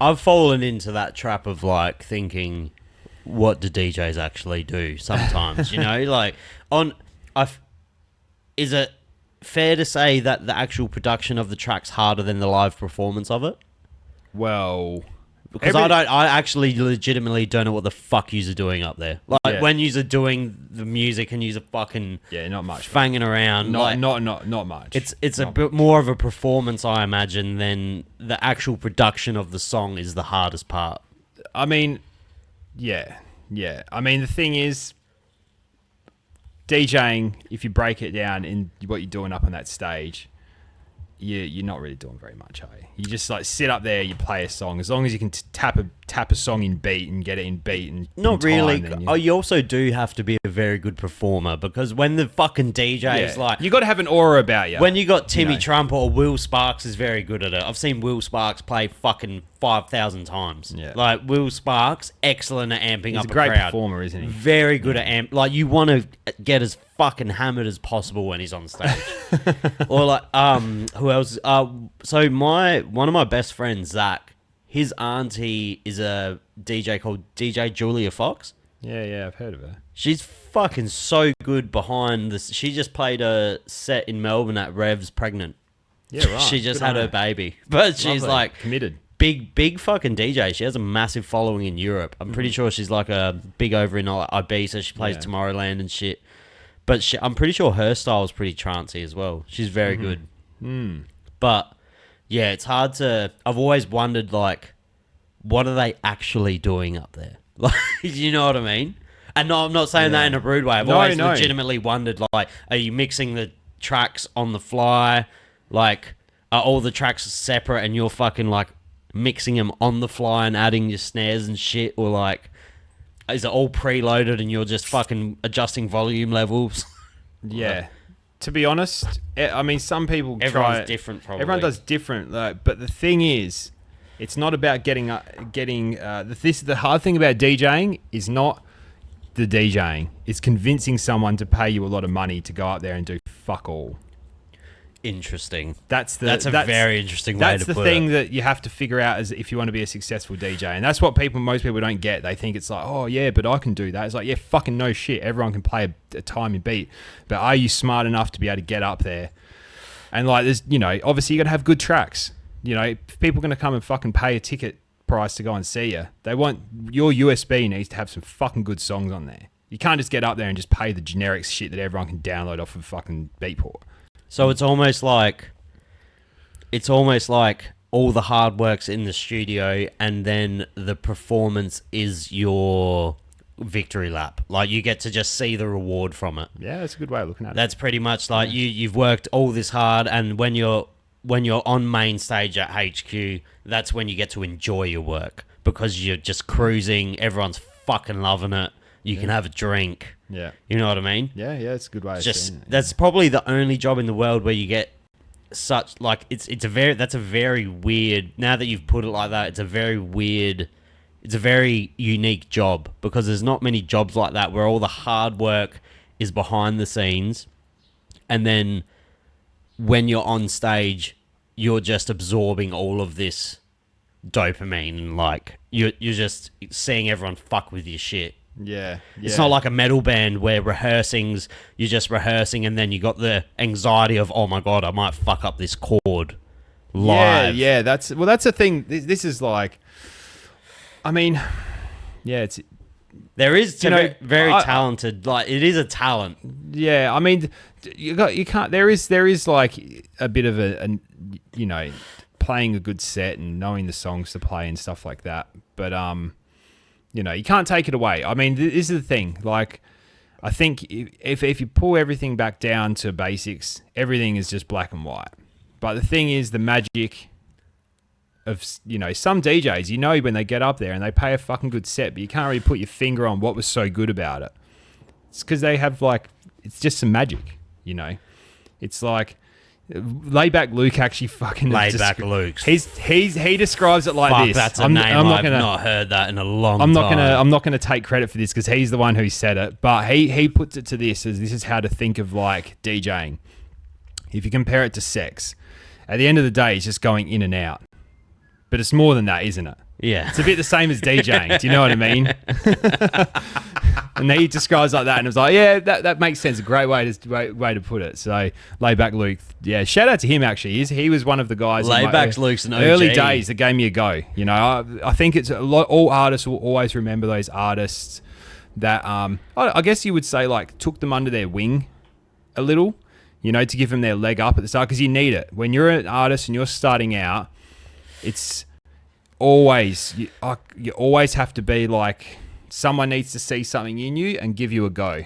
I've fallen into that trap of like thinking, what do DJs actually do sometimes? Like is it fair to say that the actual production of the track's harder than the live performance of it? Well, because I actually legitimately don't know what the fuck you're doing up there. Like when you're doing the music and you're fucking not much fanging around. Not much. It's a bit more of a performance, I imagine, than the actual production of the song is the hardest part. I mean, yeah. I mean, the thing is, DJing, if you break it down in what you're doing up on that stage, you're not really doing very much, are you? You just like sit up there, you play a song. As long as you can tap a song in beat and get it in beat and not in really. time, you also do have to be a very good performer, because when the fucking DJ is like, you got to have an aura about you. When you got Timmy Trump or Will Sparks is very good at it. I've seen Will Sparks play fucking 5,000 times. Yeah. Like Will Sparks, excellent at amping up a crowd. He's a great performer, isn't he? Very good at amp. Like you want to get as fucking hammered as possible when he's on stage. Or like who else? So one of my best friends, Zach, his auntie is a DJ called DJ Julia Fox. Yeah, I've heard of her. She's fucking so good behind this. She just played a set in Melbourne at Rev's pregnant. Yeah, right. She just had her baby. But she's like committed. Big fucking DJ. She has a massive following in Europe. I'm pretty sure she's like a big over in Ibiza. She plays Tomorrowland and shit. But I'm pretty sure her style is pretty trancey as well. She's very good. But yeah, it's hard to... I've always wondered, like, what are they actually doing up there? Like, you know what I mean? And no, I'm not saying that in a rude way. I've always legitimately wondered, like, are you mixing the tracks on the fly? Like, are all the tracks separate and you're fucking, like, mixing them on the fly and adding your snares and shit? Or, like, is it all preloaded and you're just fucking adjusting volume levels? Yeah. To be honest, I mean, some people Everyone's different, probably. Everyone does different, but the thing is, it's not about getting. The hard thing about DJing is not the DJing. It's convincing someone to pay you a lot of money to go up there and do fuck all. Interesting. That's a very interesting way to put it. That's the thing that you have to figure out as if you want to be a successful DJ, and that's what most people don't get. They think it's like, oh yeah, but I can do that. It's like, yeah, fucking no shit. Everyone can play a timing beat, but are you smart enough to be able to get up there? And like, there's, obviously you got to have good tracks. If people are going to come and fucking pay a ticket price to go and see you, they want your USB needs to have some fucking good songs on there. You can't just get up there and just pay the generic shit that everyone can download off of fucking Beatport. So it's almost like all the hard work's in the studio and then the performance is your victory lap. Like you get to just see the reward from it. Yeah, that's a good way of looking at it. That's pretty much like you've worked all this hard, and when you're on main stage at HQ, that's when you get to enjoy your work because you're just cruising, everyone's fucking loving it. You can have a drink. Yeah. You know what I mean? Yeah, it's a good way of saying it. That's probably the only job in the world where you get such, like, that's a very weird, now that you've put it like that, it's a very unique job, because there's not many jobs like that where all the hard work is behind the scenes, and then when you're on stage, you're just absorbing all of this dopamine, and like, you're just seeing everyone fuck with your shit. Yeah. It's not like a metal band where you're just rehearsing and then you got the anxiety of, oh my God, I might fuck up this chord live. Yeah, that's the thing. This is like, I mean, yeah, there is very talented, like it is a talent. Yeah, I mean, you can't, there is like a bit of a playing a good set and knowing the songs to play and stuff like that. But, you can't take it away. I mean, this is the thing. Like, I think if you pull everything back down to basics, everything is just black and white. But the thing is, the magic of, some DJs, when they get up there and they play a fucking good set, but you can't really put your finger on what was so good about it. It's because they have, like, it's just some magic, It's like... Laidback Luke actually fucking... Laidback Luke. He describes it like this. That's a name I've not heard that in a long time. I'm not gonna take credit for this because he's the one who said it, but he puts it to this as this is how to think of like DJing. If you compare it to sex, at the end of the day, it's just going in and out. but it's more than that, isn't it? Yeah. It's a bit the same as DJing. Do you know what I mean? And he describes like that, and it was like, yeah, that makes sense. A great way to put it. So Layback Luke, yeah, shout out to him. Actually, he was one of the guys. Layback Luke's an OG. Early days that gave me a go. You know, I think it's a lot. All artists will always remember those artists that I guess you would say like took them under their wing a little. You know, to give them their leg up at the start, because you need it when you're an artist and you're starting out. It's always you always have to be like someone needs to see something in you and give you a go.